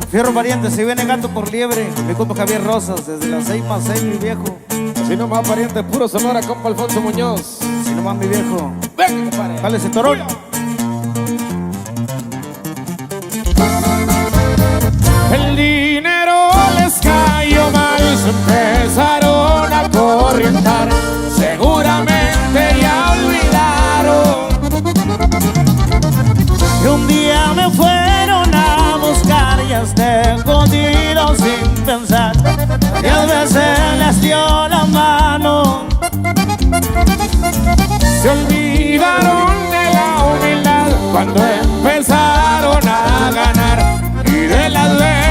Fierro pariente, si viene gato por liebre. Mi compa Javier Rosas, desde las 6+6, mi viejo. Así nomás, pariente, puro Sonora, compa Alfonso Muñoz. Si nomás, mi viejo. Venga, compadre. Dale ese torón. El dinero les cayó mal, se empezaron a corrientar.